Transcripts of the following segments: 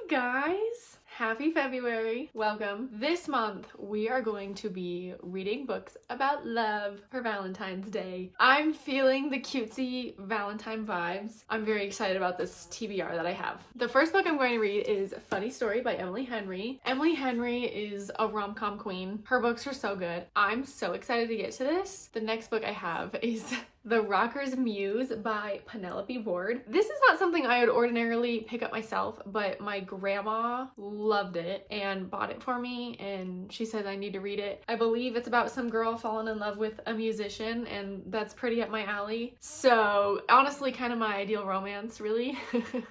guys! Happy February. Welcome. This month we are going to be reading books about love for Valentine's Day. I'm feeling the cutesy Valentine vibes. I'm very excited about this TBR that I have. The first book I'm going to read is Funny Story by Emily Henry. Emily Henry is a rom-com queen. Her books are so good. I'm so excited to get to this. The next book I have is The Rocker's Muse by Penelope Ward. This is not something I would ordinarily pick up myself, but my grandma loved it and bought it for me, and she says I need to read it. I believe it's about some girl falling in love with a musician, and that's pretty up my alley. So honestly, kind of my ideal romance, really.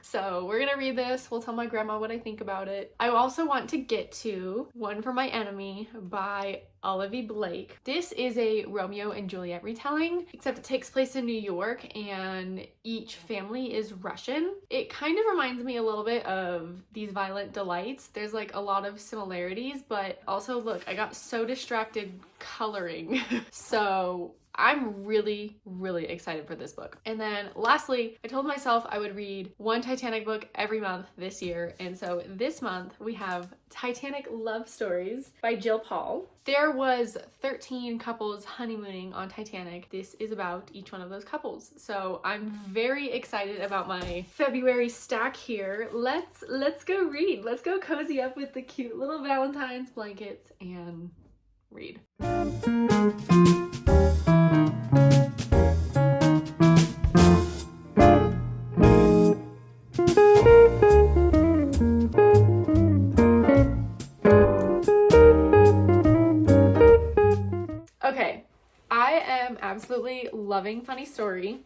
So we're gonna read this. We'll tell my grandma what I think about it. I also want to get to One for My Enemy by Olivia Blake. This is a Romeo and Juliet retelling, except it takes place in New York and each family is Russian. It kind of reminds me a little bit of These Violent Delights. There's like a lot of similarities, but also look, I got so distracted coloring. So I'm really excited for this book. And then lastly, I told myself I would read one Titanic book every month this year. And so this month we have Titanic Love Stories by Jill Paul. There was 13 couples honeymooning on Titanic. This is about each one of those couples. So I'm very excited about my February stack here. Let's go read. Let's go cozy up with the cute little Valentine's blankets and read. Okay, I am absolutely loving Funny Story.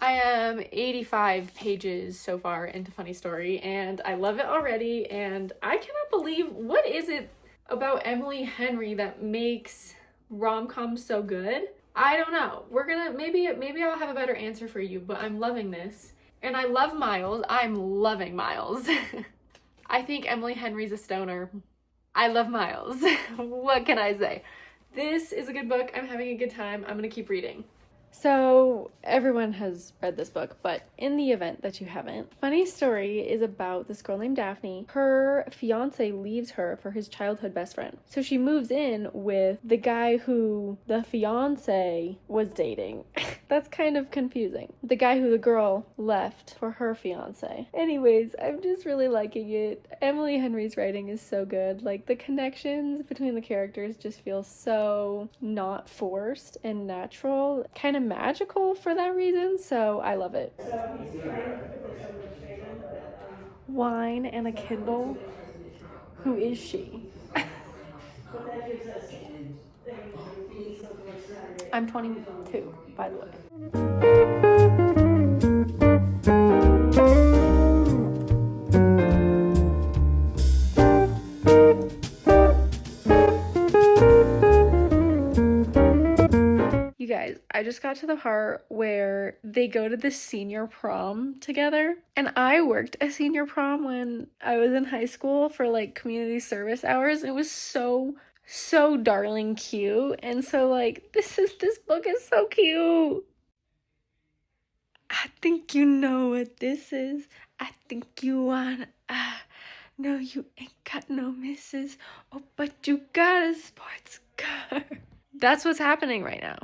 I am 85 pages so far into Funny Story and I love it already, and I cannot believe, what is it about Emily Henry that makes rom-coms so good? I don't know. We're gonna, maybe I'll have a better answer for you, but I'm loving this. And I love Miles. I'm loving Miles. I think Emily Henry's a stoner. I love Miles. What can I say? This is a good book. I'm having a good time. I'm gonna keep reading. So everyone has read this book, but in the event that you haven't, Funny Story is about this girl named Daphne. Her fiance leaves her for his childhood best friend. So she moves in with the guy who the fiance was dating. That's kind of confusing. The guy who the girl left for her fiance. Anyways, I'm just really liking it. Emily Henry's writing is so good. Like, the connections between the characters just feel so not forced and natural. Kind of magical for that reason, so I love it. Wine and a Kindle. Who is she? I'm 22, by the way. Guys, I just got to the part where they go to the senior prom together, and I worked a senior prom when I was in high school for like community service hours. It was so darling cute, and so like this book is so cute. I think you know what this is. I think you wanna no, you ain't got no misses. Oh, but you got a sports car. That's what's happening right now.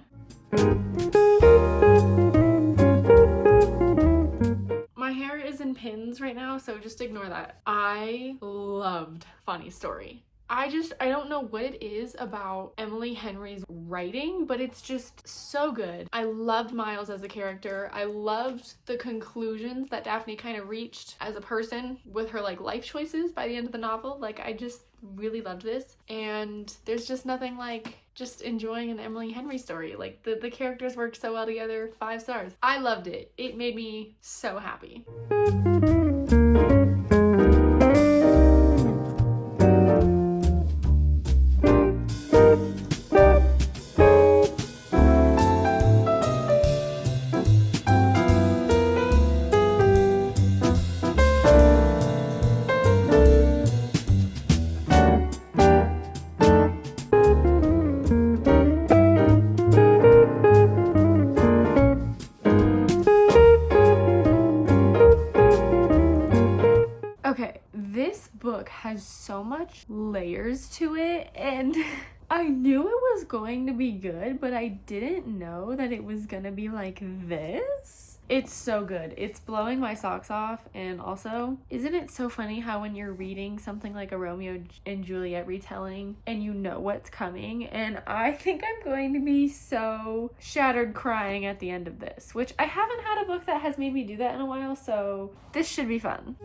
My hair is in pins right now, so just ignore that. I loved Funny Story. I don't know what it is about Emily Henry's writing, but it's just so good. I loved Miles as a character. I loved the conclusions that Daphne kind of reached as a person with her like life choices by the end of the novel. Like, I just really loved this, and there's just nothing like just enjoying an Emily Henry story. Like, the characters work so well together. 5 stars. I loved it. It made me so happy. This book has so much layers to it, and I knew it was going to be good, but I didn't know that it was gonna be like this. It's so good. It's blowing my socks off. And also, isn't it so funny how when you're reading something like a Romeo and Juliet retelling and you know what's coming? And I think I'm going to be so shattered crying at the end of this, which I haven't had a book that has made me do that in a while, so this should be fun.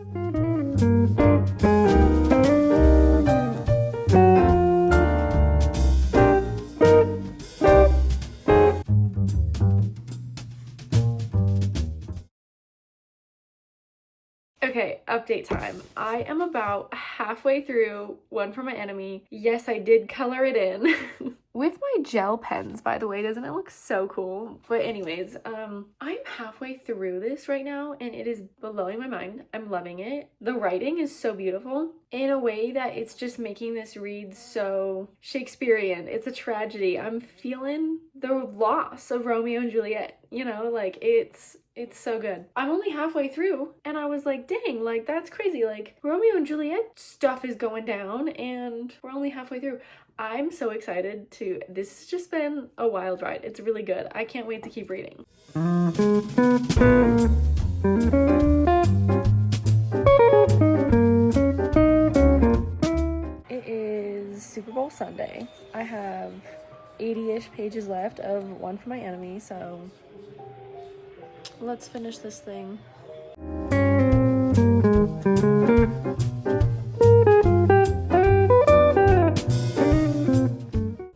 Okay, update time. I am about halfway through One for My Enemy. Yes, I did color it in. With my gel pens, by the way. Doesn't it look so cool? But anyways, I'm halfway through this right now and it is blowing my mind. I'm loving it. The writing is so beautiful in a way that it's just making this read so Shakespearean. It's a tragedy. I'm feeling the loss of Romeo and Juliet, you know, like it's so good. I'm only halfway through and I was like, dang, like that's crazy. Like Romeo and Juliet stuff is going down and we're only halfway through. I'm so excited to, this has just been a wild ride. It's really good. I can't wait to keep reading. It is Super Bowl Sunday. I have 80-ish pages left of One for My Enemy, so let's finish this thing.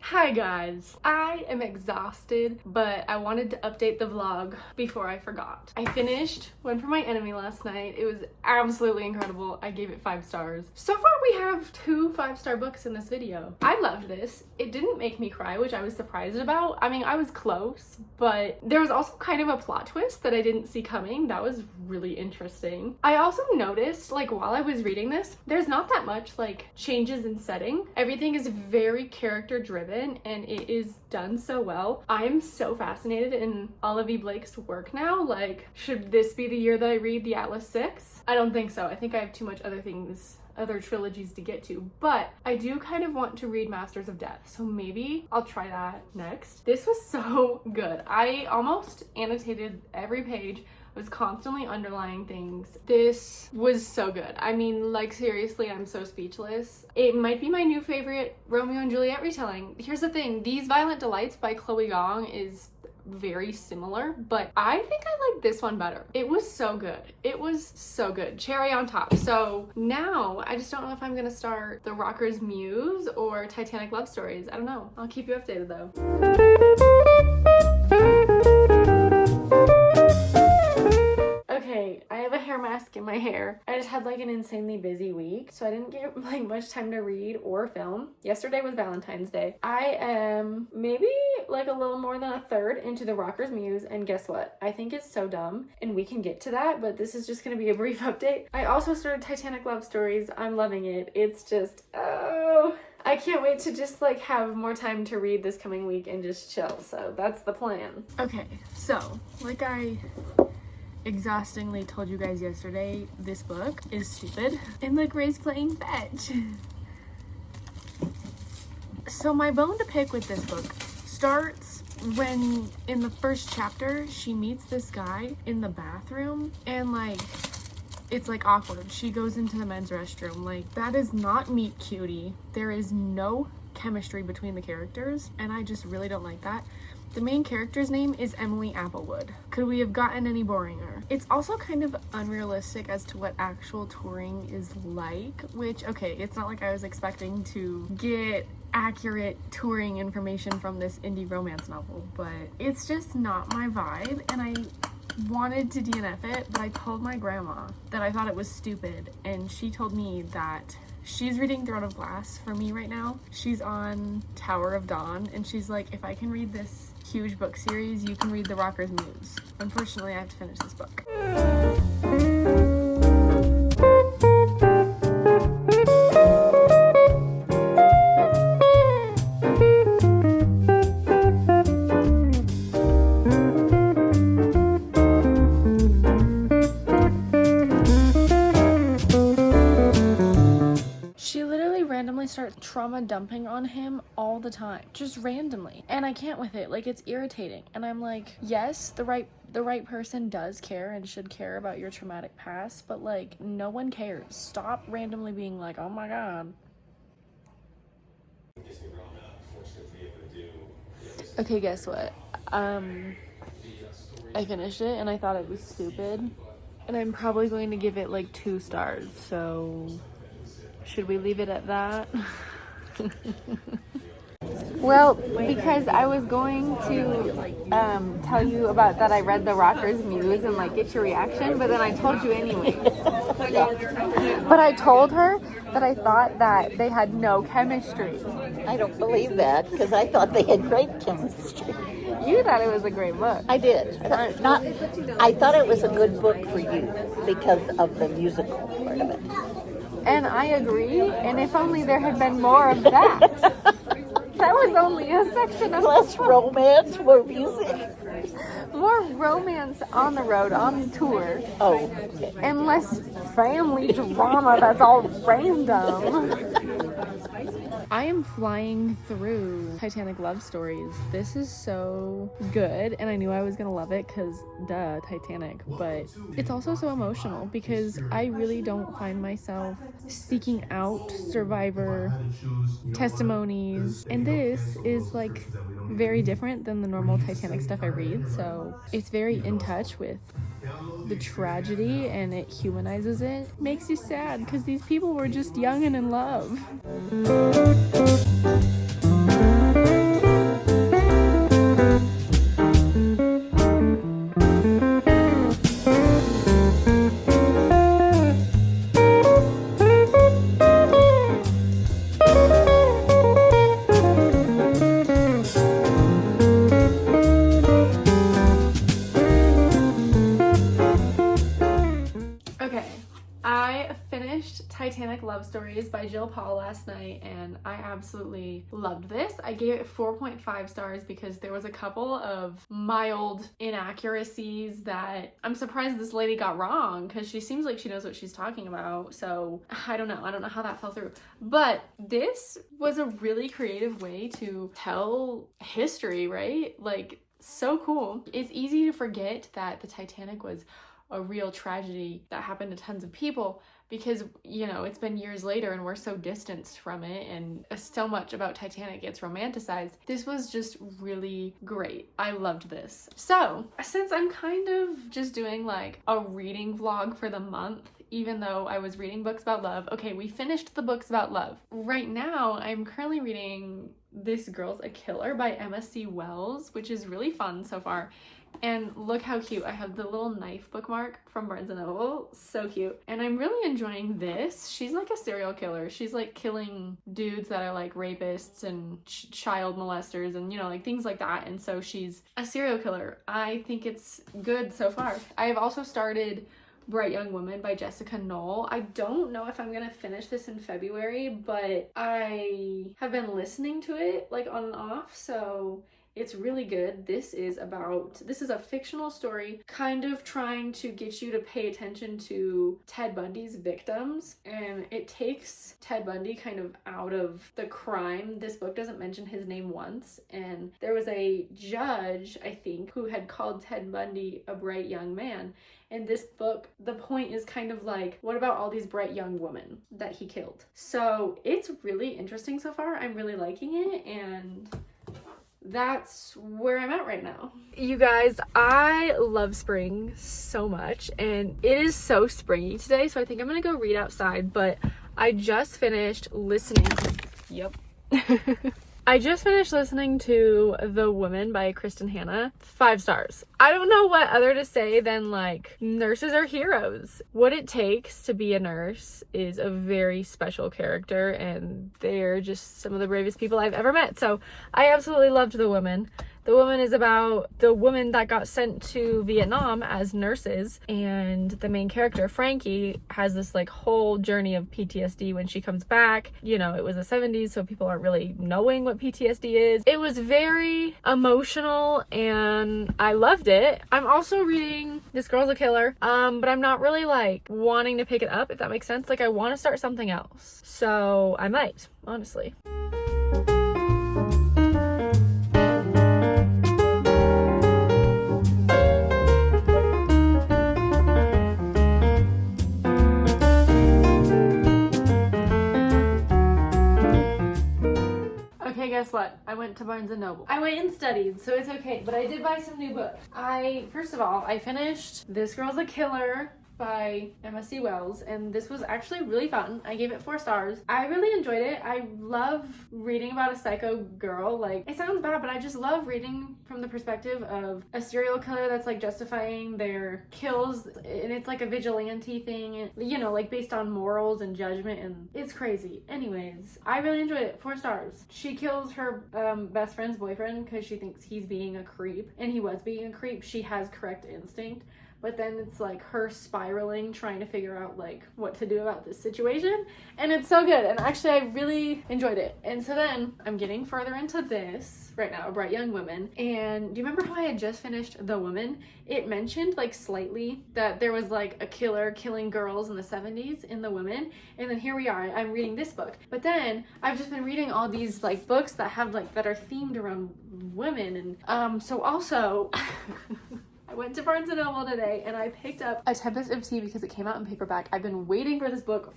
Hi guys, I am exhausted, but I wanted to update the vlog before I forgot. I finished One for My Enemy last night. It was absolutely incredible. I gave it 5 stars. So far we have 2 5-star books in this video. I loved this. It didn't make me cry, which I was surprised about. I mean, I was close, but there was also kind of a plot twist that I didn't see coming. That was really interesting. I also noticed, like, while I was reading this, there's not that much like changes in setting. Everything is very character driven and it is done so well. I'm so fascinated in Olive E. Blake's work now. Like, should this be the year that I read the Atlas 6? I don't think so. I think I have too much other trilogies to get to, but I do kind of want to read Masters of Death, so maybe I'll try that next. This was so good. I almost annotated every page. I was constantly underlining things. This was so good. I mean, like, seriously, I'm so speechless. It might be my new favorite Romeo and Juliet retelling. Here's the thing, These Violent Delights by Chloe Gong is very similar, but I think I like this one better. It was so good. It was so good. Cherry on top. So now I just don't know if I'm gonna start The Rocker's Muse or Titanic Love Stories. I don't know. I'll keep you updated though. Okay, I have a hair mask in my hair. I just had like an insanely busy week, so I didn't get like much time to read or film. Yesterday was Valentine's Day. I am maybe like a little more than a third into The Rocker's Muse, and guess what? I think it's so dumb, and we can get to that, but this is just gonna be a brief update. I also started Titanic Love Stories. I'm loving it. It's just, oh, I can't wait to just like have more time to read this coming week and just chill, so that's the plan. Okay, so like I exhaustingly told you guys yesterday, this book is stupid and look, Ray's playing fetch. So my bone to pick with this book starts when in the first chapter she meets this guy in the bathroom and like it's like awkward. She goes into the men's restroom. Like, that is not meet cutie. There is no chemistry between the characters and I just really don't like that. The main character's name is Emily Applewood. Could we have gotten any boringer? It's also kind of unrealistic as to what actual touring is like, which, okay, it's not like I was expecting to get accurate touring information from this indie romance novel, but it's just not my vibe, and I wanted to DNF it, but I told my grandma that I thought it was stupid, and she told me that she's reading Throne of Glass for me right now. She's on Tower of Dawn, and she's like, if I can read this huge book series, you can read The Rocker's Muse. Unfortunately, I have to finish this book. randomly start trauma dumping on him all the time, just randomly, and I can't with it. Like, it's irritating, and I'm like, yes, the right person does care and should care about your traumatic past, but like, no one cares. Stop randomly being like, oh my god. Okay, guess what? I finished it and I thought it was stupid, and I'm probably going to give it like 2 stars, so should we leave it at that? Well, because I was going to tell you about that I read The Rocker's Muse and like get your reaction, but then I told you anyways. But I told her that I thought that they had no chemistry. I don't believe that, because I thought they had great chemistry. You thought it was a great book. I did. I thought it was a good book for you because of the musical part of it. And I agree, and if only there had been more of that. That was only a section of less romance, more music. More romance on the road, on tour. Oh, okay. And less family drama that's all random. I am flying through Titanic love stories. This is so good, and I knew I was gonna love it because duh, Titanic, but it's also so emotional because I really don't find myself seeking out survivor testimonies, and this is like very different than the normal Titanic stuff I read, so it's very in touch with the tragedy and it humanizes it. Makes you sad because these people were just young and in love. Titanic Love Stories by Jill Paul last night, and I absolutely loved this. I gave it 4.5 stars because there was a couple of mild inaccuracies that I'm surprised this lady got wrong, because she seems like she knows what she's talking about. So I don't know how that fell through, but this was a really creative way to tell history, right? Like, so cool. It's easy to forget that the Titanic was a real tragedy that happened to tons of people, because, you know, it's been years later and we're so distanced from it, and so much about Titanic gets romanticized. This was just really great. I loved this. So, since I'm kind of just doing like a reading vlog for the month, even though I was reading books about love, okay, we finished the books about love. Right now, I'm currently reading This Girl's a Killer by Emma C. Wells, which is really fun so far. And look how cute. I have the little knife bookmark from Barnes & Noble. So cute. And I'm really enjoying this. She's like a serial killer. She's like killing dudes that are like rapists and child molesters and, you know, like things like that. And so she's a serial killer. I think it's good so far. I have also started Bright Young Woman by Jessica Knoll. I don't know if I'm gonna finish this in February, but I have been listening to it like on and off, so it's really good. This is a fictional story kind of trying to get you to pay attention to Ted Bundy's victims, and it takes Ted Bundy kind of out of the crime. This book doesn't mention his name once, and there was a judge, I think, who had called Ted Bundy a bright young man. In this book, the point is kind of like, what about all these bright young women that he killed? So it's really interesting so far. I'm really liking it, and that's where I'm at right now. You guys, I love spring so much, and it is so springy today, so I think I'm gonna go read outside, but I just finished listening to I just finished listening to The Woman by Kristen Hanna. 5 stars. I don't know what other to say than like, nurses are heroes. What it takes to be a nurse is a very special character, and they're just some of the bravest people I've ever met. So I absolutely loved The Woman. The Woman is about the woman that got sent to Vietnam as nurses, and the main character, Frankie, has this like whole journey of PTSD when she comes back. You know, it was the 70s, so people aren't really knowing what PTSD is. It was very emotional and I loved it. I'm also reading This Girl's a Killer, but I'm not really like wanting to pick it up, if that makes sense. Like, I want to start something else, so I might, honestly. Okay, guess what? I went to Barnes & Noble. I went and studied, so it's okay, but I did buy some new books. First of all, I finished This Girl's a Killer by M.S.C. Wells, and this was actually really fun. I gave it 4 stars. I really enjoyed it. I love reading about a psycho girl. Like, it sounds bad, but I just love reading from the perspective of a serial killer that's like justifying their kills, and it's like a vigilante thing, you know, like based on morals and judgment, and it's crazy. Anyways, I really enjoyed it. 4 stars. She kills her best friend's boyfriend because she thinks he's being a creep, and he was being a creep. She has correct instinct. But then it's like her spiraling, trying to figure out like what to do about this situation. And it's so good. And actually I really enjoyed it. And so then I'm getting further into this right now, A Bright Young Woman. And do you remember how I had just finished The Woman? It mentioned like slightly that there was like a killer killing girls in the 70s in The Woman. And then here we are, I'm reading this book. But then I've just been reading all these like books that have like, that are themed around women. And so also... I went to Barnes & Noble today and I picked up A Tempest of Tea because it came out in paperback. I've been waiting for this book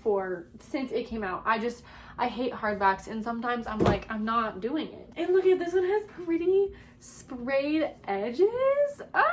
since it came out. I hate hardbacks, and sometimes I'm like, I'm not doing it. And look at this one, has pretty sprayed edges. I'm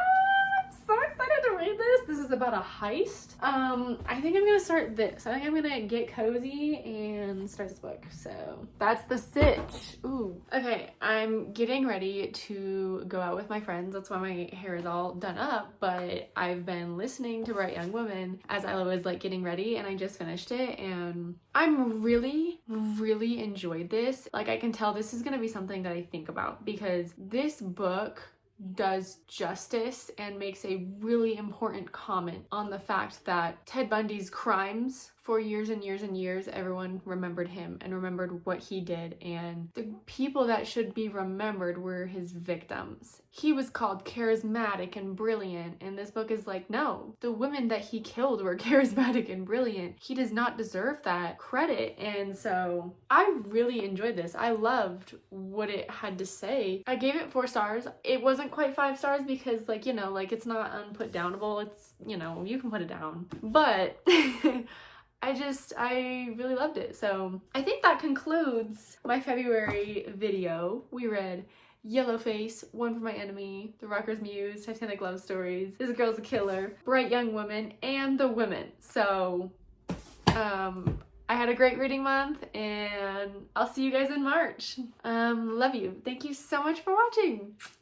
so excited to read this. This is about a heist. I think I'm gonna start this. I think I'm gonna get cozy and start this book. So that's the sitch. Ooh. Okay, I'm getting ready to go out with my friends. That's why my hair is all done up, but I've been listening to Bright Young Woman as I was like getting ready, and I just finished it, and I'm really enjoyed this. Like, I can tell this is gonna be something that I think about, because this book does justice and makes a really important comment on the fact that Ted Bundy's crimes, for years and years and years, everyone remembered him and remembered what he did, and the people that should be remembered were his victims. He was called charismatic and brilliant, and this book is like, no, the women that he killed were charismatic and brilliant. He does not deserve that credit. And so I really enjoyed this. I loved what it had to say. I gave it 4 stars. It wasn't quite 5 stars because, like, you know, like, it's not unputdownable. It's, you know, you can put it down, but I really loved it. So I think that concludes my February video. We read Yellowface, One for My Enemy, The Rocker's Muse, Titanic Love Stories, This Girl's a Killer, Bright Young Woman, and The Women. So I had a great reading month, and I'll see you guys in March. Love you. Thank you so much for watching.